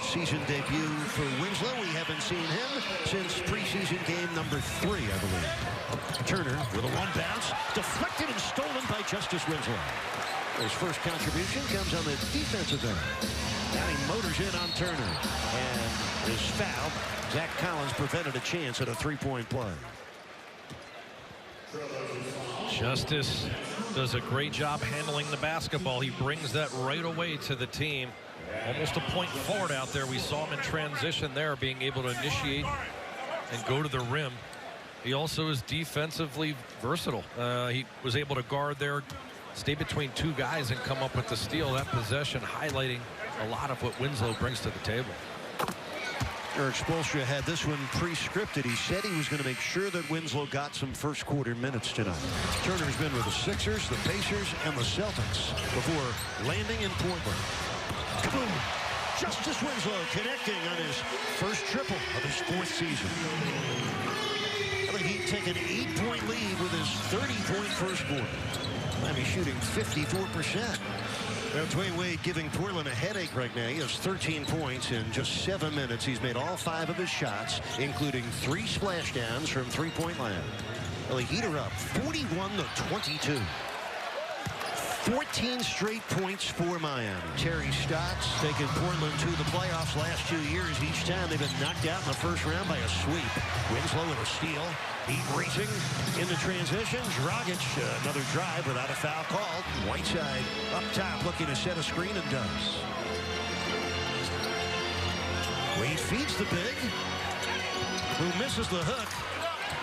Season debut for Winslow. We haven't seen him since preseason game number 3, I believe. Turner with a one bounce, deflected and stolen by Justise Winslow. His first contribution comes on the defensive end. Now he motors in on Turner, and is fouled. Zach Collins prevented a chance at a three-point play. Justise does a great job handling the basketball. He brings that right away to the team. Almost a point forward out there. We saw him in transition there, being able to initiate and go to the rim. He also is defensively versatile. He was able to guard there, stay between two guys, and come up with the steal. That possession highlighting a lot of what Winslow brings to the table. Eric Spoelstra had this one pre-scripted. He said he was going to make sure that Winslow got some first quarter minutes tonight. Turner's been with the Sixers, the Pacers, and the Celtics before landing in Portland. Kaboom! Justise Winslow connecting on his first triple of his 4th season. I think he'd take an 8-point lead with his 30-point first quarter. Miami shooting 54%. Now, Dwayne Wade giving Portland a headache right now. He has 13 points in just 7 minutes. He's made all 5 of his shots, including 3 splashdowns from three-point land. Well, he heat her up 41-22. 14 straight points for Miami. Terry Stotts taking Portland to the playoffs last 2 years. Each time they've been knocked out in the first round by a sweep. Winslow with a steal. Heat racing into transition. Dragic, another drive without a foul called. Whiteside up top looking to set a screen and does. Wade feeds the big, who misses the hook.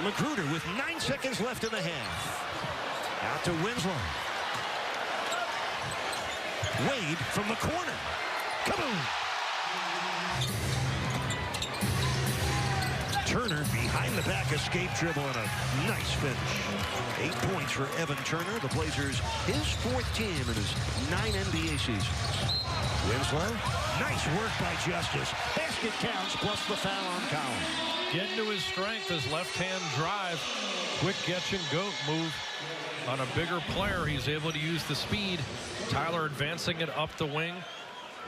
Magruder with 9 seconds left in the half. Out to Winslow. Wade from the corner. Kaboom! Turner behind the back escape dribble and a nice finish. 8 points for Evan Turner. The Blazers his 4th team in his 9 NBA seasons. Winslow, nice work by Justise. Basket counts plus the foul on Collins. Getting to his strength, his left-hand drive. Quick catch and go move on a bigger player. He's able to use the speed. Tyler advancing it up the wing,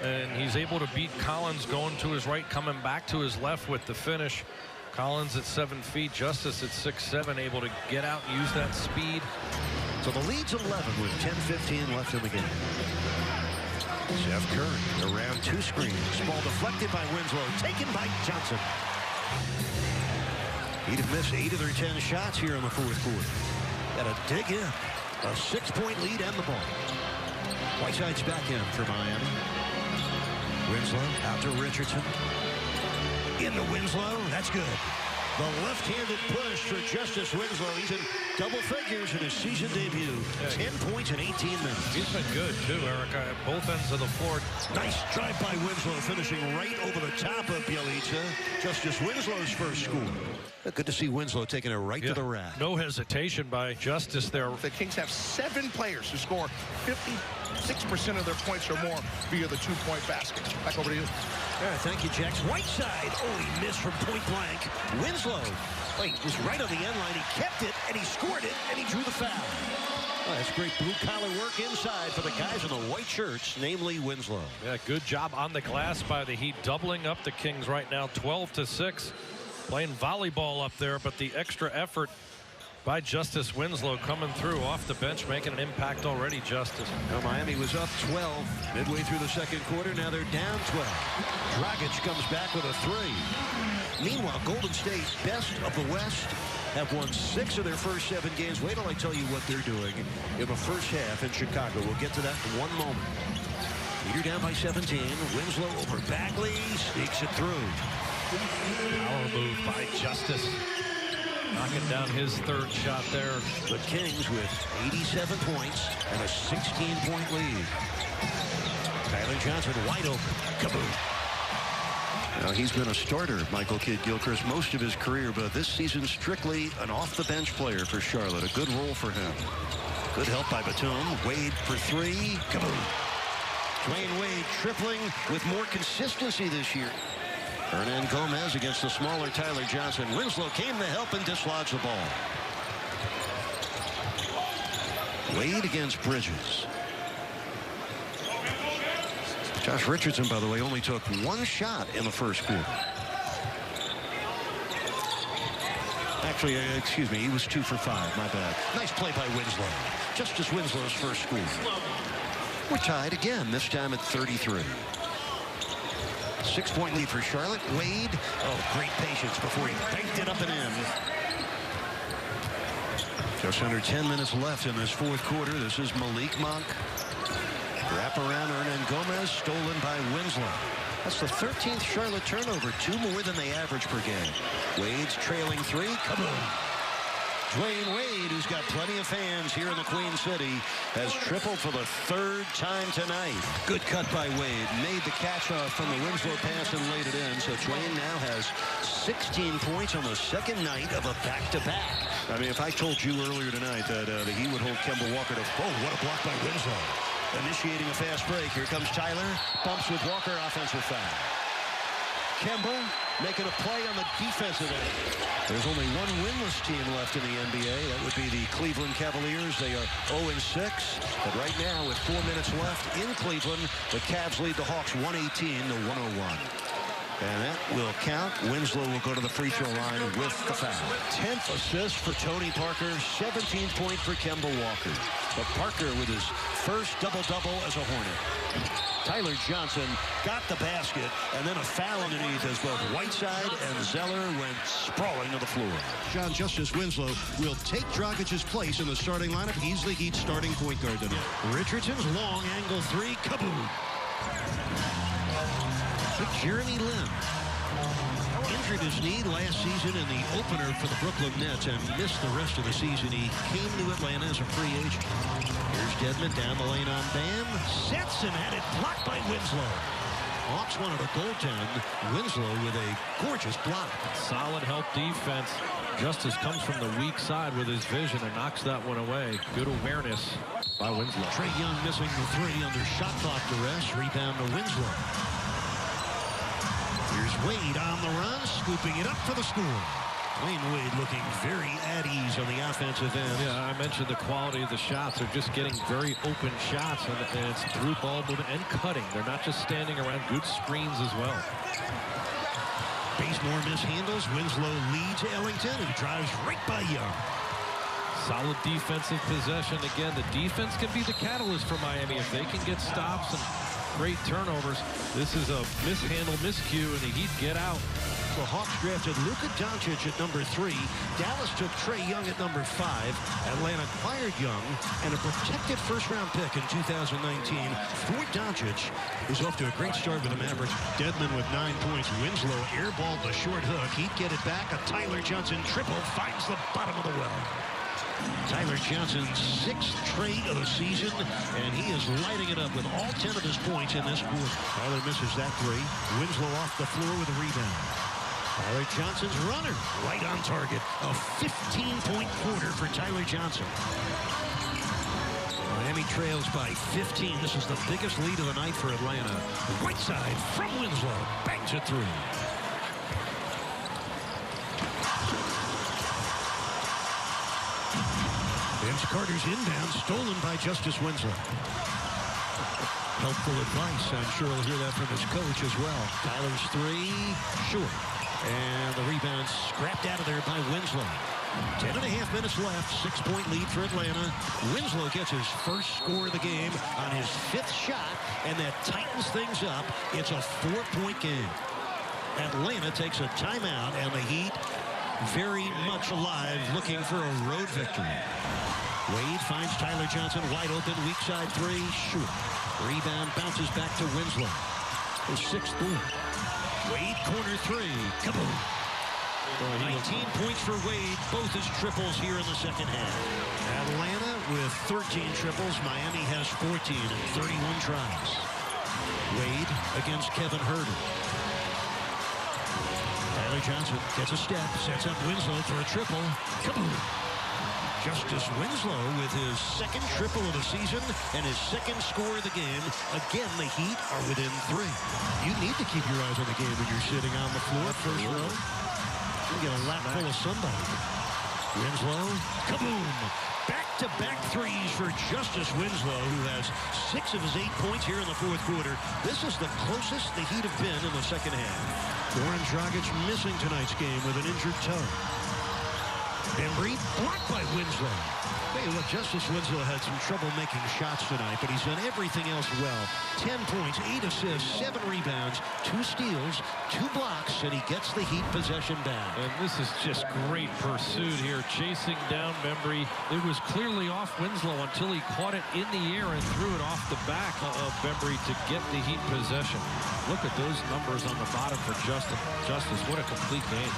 and he's able to beat Collins going to his right, coming back to his left with the finish. Collins at 7 feet, Justise at 6'7", able to get out and use that speed. So the lead's 11 with 10:15 left in the game. Seth Curry around 2 screens. Ball deflected by Winslow, taken by Johnson. He'd have missed 8 of their 10 shots here in the 4th quarter. Got to dig in. A 6-point lead and the ball. Whiteside's back in for Miami. Winslow out to Richardson. Into Winslow. That's good. The left-handed push for Justise Winslow. He's in double figures in his season debut. 10 points in 18 minutes. He's been good, too, Eric, at both ends of the floor. Nice drive by Winslow, finishing right over the top of Bjelica. Justise Winslow's first score. Good to see Winslow taking it right to the rack. No hesitation by Justise there. The Kings have 7 players who score 56% of their points or more via the 2-point basket. Back over to you. All right, thank you, Jax. Whiteside. Oh, he missed from point blank. Winslow, was right on the end line. He kept it, and he scored it, and he drew the foul. Oh, that's great blue-collar work inside for the guys in the white shirts, namely Winslow. Yeah, good job on the glass by the Heat, doubling up the Kings right now, 12-6. Playing volleyball up there, but the extra effort by Justise Winslow coming through off the bench, making an impact already, Justise. Now Miami was up 12 midway through the second quarter. Now they're down 12. Dragic comes back with a 3. Meanwhile, Golden State, best of the West, have won 6 of their first 7 games. Wait till I tell you what they're doing in the first half in Chicago. We'll get to that in one moment. Leader down by 17. Winslow over Bagley, sneaks it through. Power move by Justise. Knocking down his 3rd shot there. The Kings with 87 points and a 16-point lead. Tyler Johnson wide open. Kaboom. Now he's been a starter, Michael Kidd-Gilchrist, most of his career, but this season strictly an off-the-bench player for Charlotte. A good role for him. Good help by Batum. Wade for 3. Kaboom. Dwayne Wade tripling with more consistency this year. Hernan Gomez against the smaller Tyler Johnson. Winslow came to help and dislodged the ball. Wade against Bridges. Josh Richardson, by the way, only took one shot in the first quarter. Actually, excuse me, he was 2 for 5. My bad. Nice play by Winslow. Justise Winslow's first score. We're tied again, this time at 33. 6-point lead for Charlotte. Wade, oh, great patience before he banked it up and in. Just under 10 minutes left in this fourth quarter. This is Malik Monk. Wrap around Hernan Gomez, stolen by Winslow. That's the 13th Charlotte turnover, 2 more than they average per game. Wade's trailing 3. Kaboom! Dwayne Wade, who's got plenty of fans here in the Queen City, has tripled for the 3rd time tonight. Good cut by Wade. Made the catch off from the Winslow pass and laid it in. So Dwayne now has 16 points on the second night of a back-to-back. I mean, if I told you earlier tonight that he would hold Kemba Walker to... Oh, what a block by Winslow. Initiating a fast break. Here comes Tyler. Bumps with Walker. Offensive foul. Kemba making a play on the defensive end. There's only one winless team left in the NBA. That would be the Cleveland Cavaliers. They are 0-6. But right now, with 4 minutes left in Cleveland, the Cavs lead the Hawks 118-101. And that will count. Winslow will go to the free throw line with the foul. 10th assist for Tony Parker. 17th point for Kemba Walker. But Parker with his first double-double as a Hornet. Tyler Johnson got the basket, and then a foul underneath as both Whiteside and Zeller went sprawling to the floor. Justise Winslow will take Dragic's place in the starting lineup. He's the Heat's starting point guard tonight. Richardson's long angle 3. Kaboom! Jeremy Lin injured his knee last season in the opener for the Brooklyn Nets and missed the rest of the season. He came to Atlanta as a free agent. Here's Dedmon down the lane on Bam. Sets and had it blocked by Winslow. Hawks wanted a goaltend. Winslow with a gorgeous block. Solid help defense. Justise comes from the weak side with his vision and knocks that one away. Good awareness by Winslow. Trae Young missing the 3 under shot clock duress. Rebound to Winslow. Here's Wade on the run, scooping it up for the score. Dwayne Wade looking very at ease on the offensive end. Yeah, I mentioned the quality of the shots. They're just getting very open shots, and it's through ball movement and cutting. They're not just standing around. Good screens as well. Bazemore mishandles. Winslow leads Ellington and drives right by Young. Solid defensive possession. Again, the defense can be the catalyst for Miami if they can get stops and great turnovers. This is a mishandle, miscue, and the Heat get out. The Hawks drafted Luka Doncic at number 3. Dallas took Trae Young at number 5. Atlanta acquired Young and a protected first-round pick in 2019 for Doncic. Who's off to a great start with the Mavericks. Dedmon with 9 points. Winslow airballed the short hook. Heat get it back. A Tyler Johnson triple finds the bottom of the well. Tyler Johnson's 6th trade of the season, and he is lighting it up with all 10 of his points in this quarter. Tyler misses that 3. Winslow off the floor with a rebound. Tyler Johnson's runner right on target. A 15-point quarter for Tyler Johnson. Miami trails by 15. This is the biggest lead of the night for Atlanta. Whiteside from Winslow bangs it through. Vince Carter's inbound, stolen by Justise Winslow. Helpful advice. I'm sure he'll hear that from his coach as well. Tyler's 3, short. And the rebound scrapped out of there by Winslow. 10.5 minutes left. 6-point lead for Atlanta. Winslow gets his first score of the game on his 5th shot, and that tightens things up. It's a 4-point game. Atlanta takes a timeout, and the Heat very much alive, looking for a road victory. Wade finds Tyler Johnson wide open, weak side 3, short. Rebound bounces back to Winslow. His 6th board. Wade corner 3, kaboom. 19 points for Wade, both his triples here in the second half. Atlanta with 13 triples, Miami has 14 and 31 tries. Wade against Kevin Huerter. Tyler Johnson gets a step, sets up Winslow for a triple. Kaboom! Justise Winslow with his 2nd triple of the season and his 2nd score of the game. Again, the Heat are within 3. You need to keep your eyes on the game when you're sitting on the floor, first row. You get a lap full of somebody. Winslow, kaboom! Back Back-to-back threes for Justise Winslow, who has 6 of his 8 points here in the fourth quarter. This is the closest the Heat have been in the second half. Goran Dragic missing tonight's game with an injured toe. Bembry blocked by Winslow. Hey, look, Justise Winslow had some trouble making shots tonight, but he's done everything else well. 10 points, 8 assists, 7 rebounds, 2 steals, 2 blocks, and he gets the Heat possession back. And this is just great pursuit here, chasing down Bembry. It was clearly off Winslow until he caught it in the air and threw it off the back of Bembry to get the Heat possession. Look at those numbers on the bottom for Justise. What a complete game.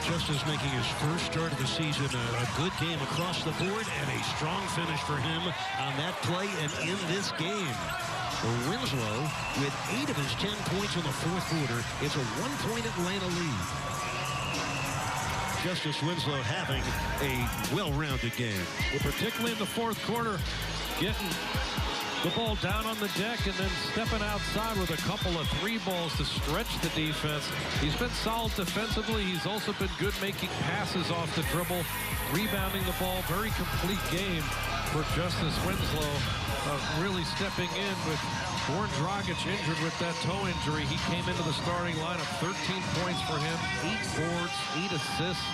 Justise making his first start of the season, a good game across the board, and a strong finish for him on that play and in this game. Winslow with 8 of his 10 points in the fourth quarter. It's a 1-point Atlanta lead. Justise Winslow having a well-rounded game. Particularly in the fourth quarter, getting the ball down on the deck and then stepping outside with a couple of 3 balls to stretch the defense. He's been solid defensively. He's also been good making passes off the dribble, rebounding the ball. Very complete game for Justise Winslow. Really stepping in with Goran Dragic injured with that toe injury. He came into the starting lineup. 13 points for him, 8 boards, 8 assists.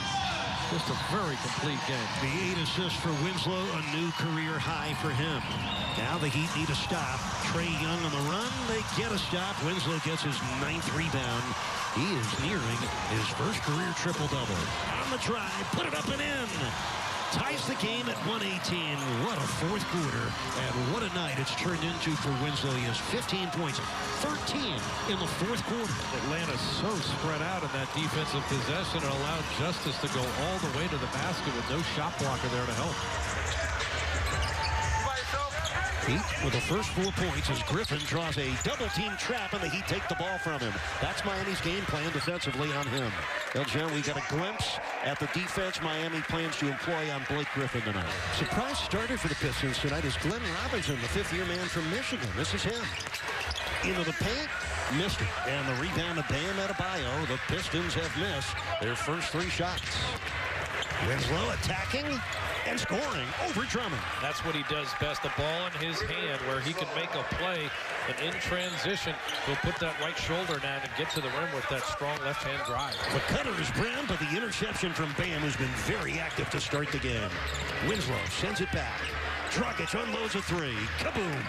Just a very complete game. The 8 assists for Winslow, a new career high for him. Now the Heat need a stop. Trae Young on the run. They get a stop. Winslow gets his 9th rebound. He is nearing his first career triple-double. On the drive, put it up and in. Ties the game at 118. What a fourth quarter, and what a night it's turned into for Winslow. He has 15 points, 13 in the fourth quarter. Atlanta's so spread out in that defensive possession. It allowed Justise to go all the way to the basket with no shot blocker there to help. Heat with the first 4 points as Griffin draws a double-team trap, and the Heat take the ball from him. That's Miami's game plan defensively on him. Well, John, we got a glimpse at the defense Miami plans to employ on Blake Griffin tonight. Surprise starter for the Pistons tonight is Glenn Robinson, the 5th-year man from Michigan. This is him. Into the paint, missed it. And the rebound to Bam Adebayo. The Pistons have missed their first 3 shots. Winslow attacking and scoring over Drummond. That's what he does best, the ball in his hand where he can make a play, and in transition, he'll put that right shoulder down and get to the rim with that strong left-hand drive. The cutter is Brown, but the interception from Bam, who's been very active to start the game. Winslow sends it back. Dragic unloads a 3. Kaboom!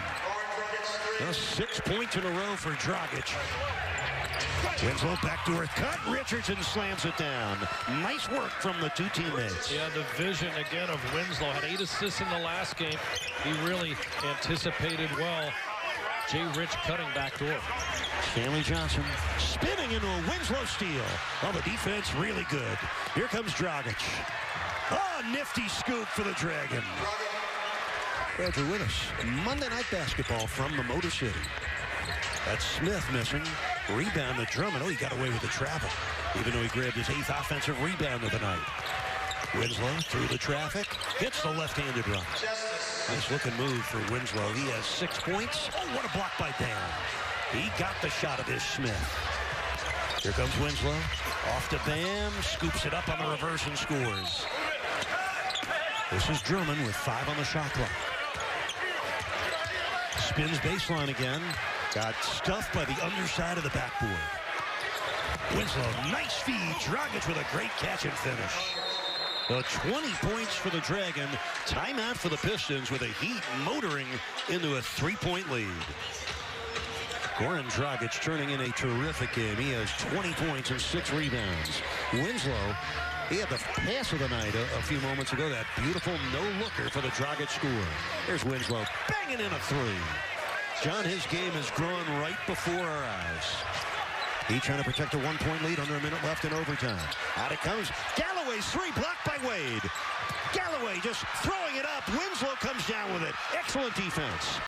6 points in a row for Dragic. Winslow backdoor cut. Richardson slams it down. Nice work from the 2 teammates. Yeah, the vision again of Winslow. Had 8 assists in the last game. He really anticipated well. Jay Rich cutting backdoor. Stanley Johnson spinning into a Winslow steal. Oh, the defense really good. Here comes Dragic. Oh, nifty scoop for the Dragon. Glad you're with us. Monday Night Basketball from the Motor City. That's Smith missing. Rebound to Drummond. Oh, he got away with the travel, even though he grabbed his 8th offensive rebound of the night. Winslow through the traffic. Gets the left-handed run. Nice looking move for Winslow. He has 6 points. Oh, what a block by Bam. He got the shot of his Smith. Here comes Winslow. Off to Bam. Scoops it up on the reverse and scores. This is Drummond with 5 on the shot clock. Spins baseline again. Got stuffed by the underside of the backboard. Winslow, nice feed. Dragic with a great catch and finish. 20 points for the Dragon. Timeout for the Pistons with a Heat motoring into a 3-point lead. Goran Dragic turning in a terrific game. He has 20 points and 6 rebounds. Winslow, he had the pass of the night a few moments ago. That beautiful no-looker for the Dragic score. There's Winslow banging in a 3. John, his game has grown right before our eyes. He trying to protect a 1-point lead under a minute left in overtime. Out it comes. Galloway's 3 blocked by Wade. Galloway just throwing it up. Winslow comes down with it. Excellent defense.